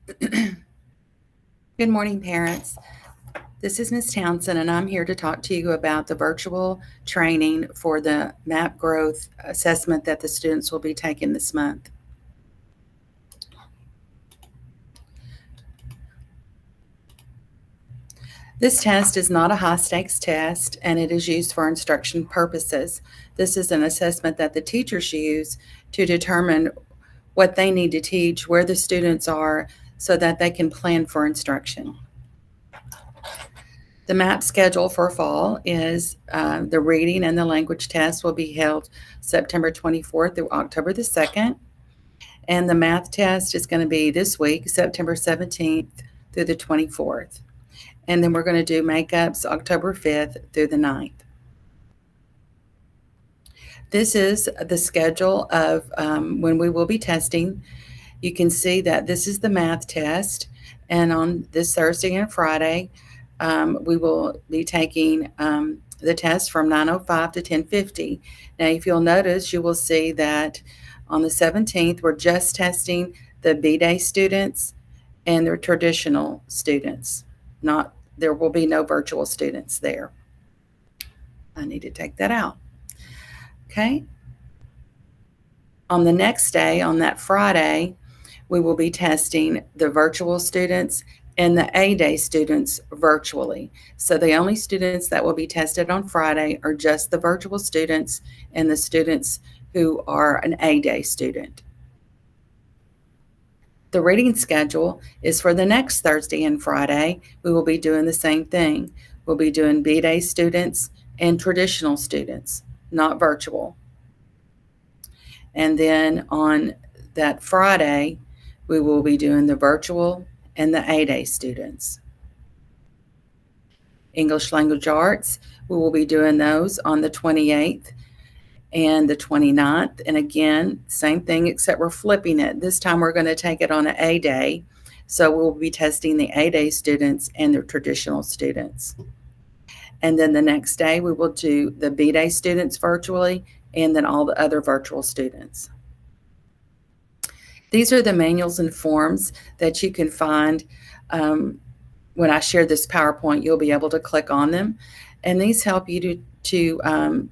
Good morning, parents. This is Ms. Townsend, and I'm here to talk to you about the virtual training for the MAP Growth Assessment that the students will be taking this month. This test is not a high-stakes test, and it is used for instruction purposes. This is an assessment that the teachers use to determine what they need to teach, where the students are, so that they can plan for instruction. The MAP schedule for fall is the reading and the language test will be held September 24th through October the 2nd. And the math test is going to be this week, September 17th through the 24th. And then we're going to do makeups October 5th through the 9th. This is the schedule of when we will be testing. You can see that this is the math test. And on this Thursday and Friday, we will be taking the test from 9:05 to 10:50. Now, if you'll notice, you will see that on the 17th, we're just testing the B-Day students and their traditional students. There will be no virtual students there. I need to take that out. Okay. On the next day, on that Friday, we will be testing the virtual students and the A-Day students virtually. So the only students that will be tested on Friday are just the virtual students and the students who are an A-Day student. The reading schedule is for the next Thursday and Friday. We will be doing the same thing. We'll be doing B-Day students and traditional students, not virtual. And then on that Friday, we will be doing the virtual and the A-Day students. English Language Arts, we will be doing those on the 28th and the 29th. And again, same thing, except we're flipping it. This time we're going to take it on an A-Day. So we'll be testing the A-Day students and the traditional students. And then the next day, we will do the B-Day students virtually and then all the other virtual students. These are the manuals and forms that you can find. When I share this PowerPoint, you'll be able to click on them. And these help you to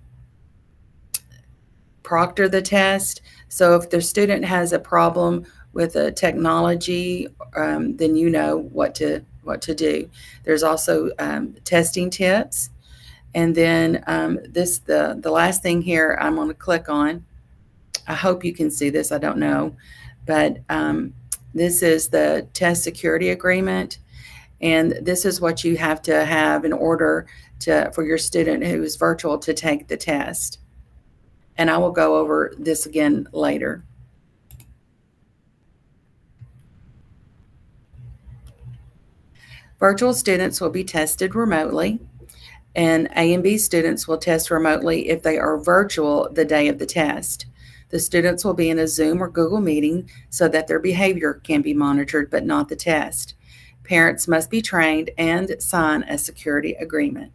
proctor the test. So if the student has a problem with a technology, then you know what to do. There's also testing tips. And then the last thing here I'm going to click on. I hope you can see this. I don't know. But this is the test security agreement, and this is what you have to have in order for your student who is virtual to take the test. And I will go over this again later. Virtual students will be tested remotely, and A and B students will test remotely if they are virtual the day of the test. The students will be in a Zoom or Google meeting so that their behavior can be monitored, but not the test. Parents must be trained and sign a security agreement.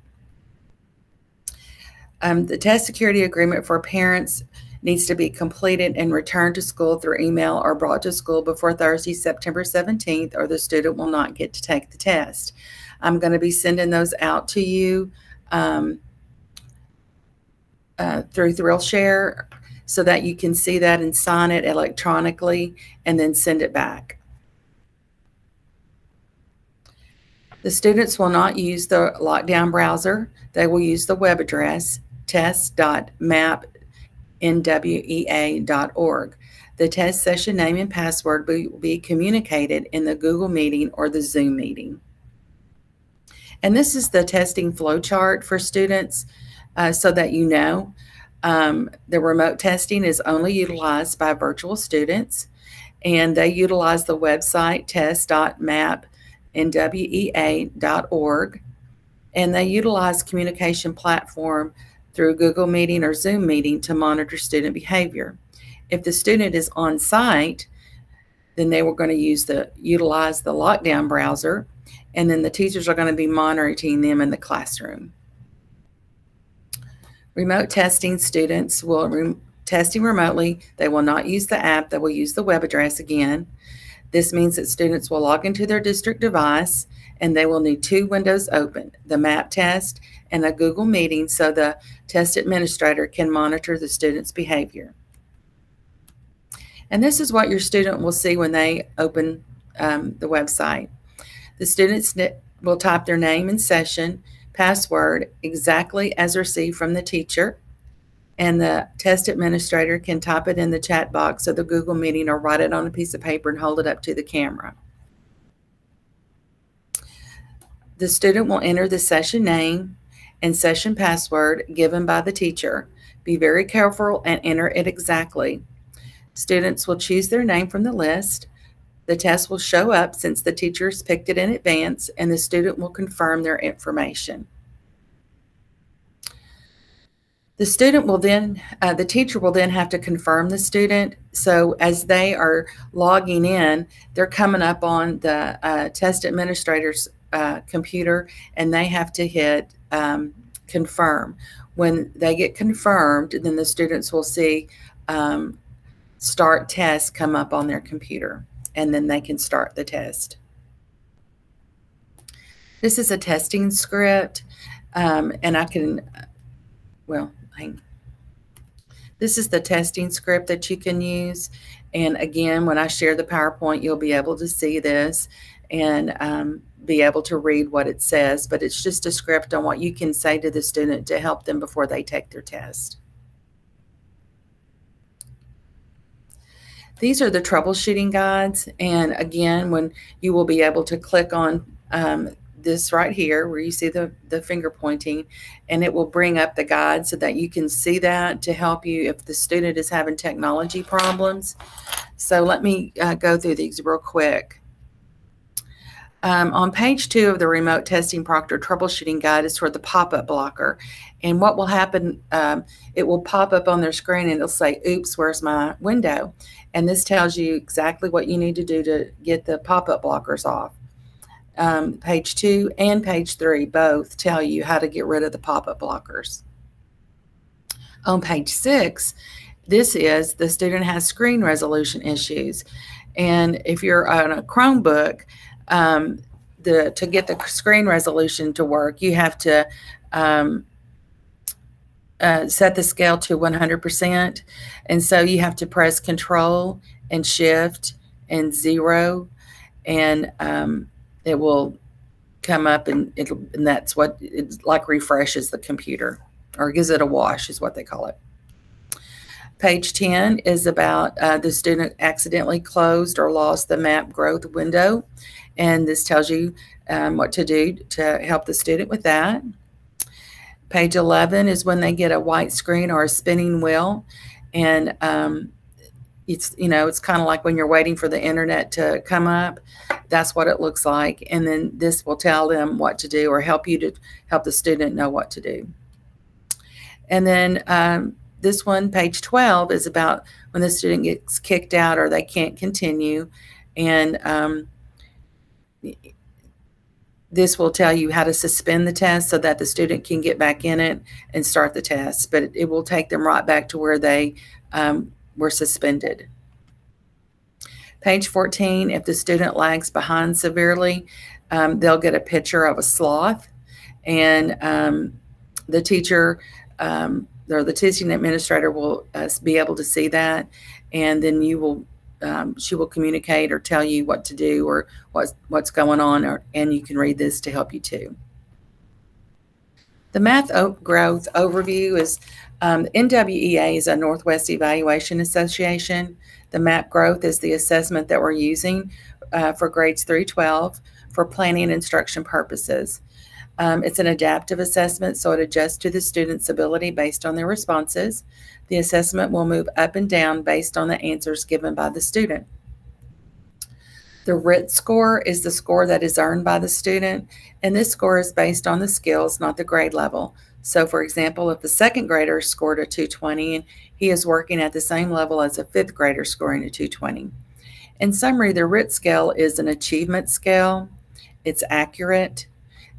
The test security agreement for parents needs to be completed and returned to school through email or brought to school before Thursday, September 17th, or the student will not get to take the test. I'm going to be sending those out to you through ThrillShare, so that you can see that and sign it electronically and then send it back. The students will not use the lockdown browser. They will use the web address test.mapnwea.org. The test session name and password will be communicated in the Google meeting or the Zoom meeting. And this is the testing flow chart for students so that you know. The remote testing is only utilized by virtual students, and they utilize the website test.mapnwea.org, and they utilize communication platform through Google Meeting or Zoom Meeting to monitor student behavior. If the student is on site, then they were going to utilize the lockdown browser, and then the teachers are going to be monitoring them in the classroom. Remote testing students will testing remotely. They will not use the app. They will use the web address again. This means that students will log into their district device and they will need two windows open, the MAP test and a Google Meeting, so the test administrator can monitor the student's behavior. And this is what your student will see when they open the website. The students will type their name and session password exactly as received from the teacher, and the test administrator can type it in the chat box of the Google Meeting or write it on a piece of paper and hold it up to the camera. The student will enter the session name and session password given by the teacher. Be very careful and enter it exactly. Students will choose their name from the list. The test will show up since the teachers picked it in advance, and the student will confirm their information. The teacher will then have to confirm the student. So as they are logging in, they're coming up on the test administrator's computer, and they have to hit confirm. When they get confirmed, then the students will see start test come up on their computer, and then they can start the test. This is a testing script, and I can, well, this is the testing script that you can use. And again, when I share the PowerPoint, you'll be able to see this and be able to read what it says, but it's just a script on what you can say to the student to help them before they take their test. These are the troubleshooting guides, and again, when you will be able to click on this right here where you see the finger pointing, and it will bring up the guide so that you can see that to help you if the student is having technology problems. So let me go through these real quick. On page 2 of the Remote Testing Proctor Troubleshooting Guide is for the pop-up blocker. And what will happen, it will pop up on their screen and it'll say, oops, where's my window? And this tells you exactly what you need to do to get the pop-up blockers off. Page 2 and page 3 both tell you how to get rid of the pop-up blockers. On page 6, this is the student has screen resolution issues. And if you're on a Chromebook, to get the screen resolution to work, you have to set the scale to 100%. And so you have to press Control and Shift and 0, and it will come up, and that's what it like refreshes the computer, or gives it a wash is what they call it. Page 10 is about the student accidentally closed or lost the map growth window, and this tells you what to do to help the student with that. Page 11 is when they get a white screen or a spinning wheel, and it's kind of like when you're waiting for the internet to come up. That's what it looks like, and then this will tell them what to do or help you to help the student know what to do. And then this one, page 12, is about when the student gets kicked out or they can't continue, and this will tell you how to suspend the test so that the student can get back in it and start the test, but it will take them right back to where they were suspended. Page 14, if the student lags behind severely, they'll get a picture of a sloth, and the teacher or the teaching administrator will be able to see that, and then she will communicate or tell you what to do or what's going on, and you can read this to help you too. The Math Growth Overview is NWEA is a Northwest Evaluation Association. The MAP Growth is the assessment that we're using for grades 3-12 for planning and instruction purposes. It's an adaptive assessment, so it adjusts to the student's ability based on their responses. The assessment will move up and down based on the answers given by the student. The RIT score is the score that is earned by the student, and this score is based on the skills, not the grade level. So, for example, if the second grader scored a 220 and he is working at the same level as a fifth grader scoring a 220. In summary, the RIT scale is an achievement scale. It's accurate.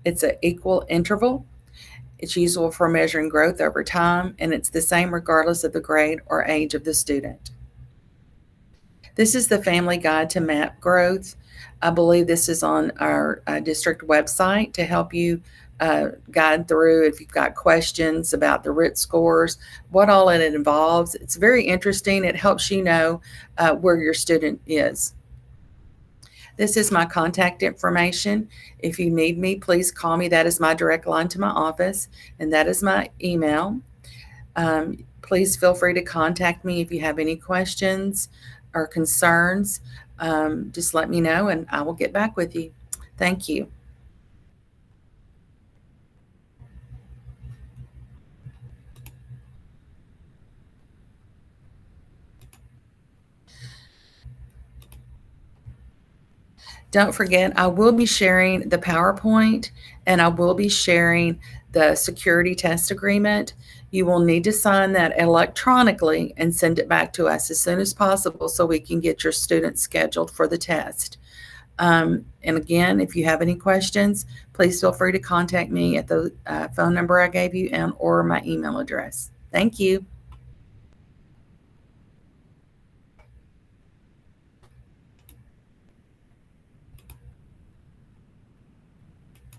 It's an equal interval. It's useful for measuring growth over time, and it's the same regardless of the grade or age of the student. This is the Family Guide to MAP Growth. I believe this is on our district website to help you guide through if you've got questions about the RIT scores, what all it involves. It's very interesting. It helps you know where your student is. This is my contact information. If you need me, please call me. That is my direct line to my office, and that is my email. Please feel free to contact me if you have any questions or concerns. Just let me know and I will get back with you. Thank you. Don't forget, I will be sharing the PowerPoint and I will be sharing the security test agreement. You will need to sign that electronically and send it back to us as soon as possible so we can get your students scheduled for the test. And again, if you have any questions, please feel free to contact me at the phone number I gave you and or my email address. Thank you.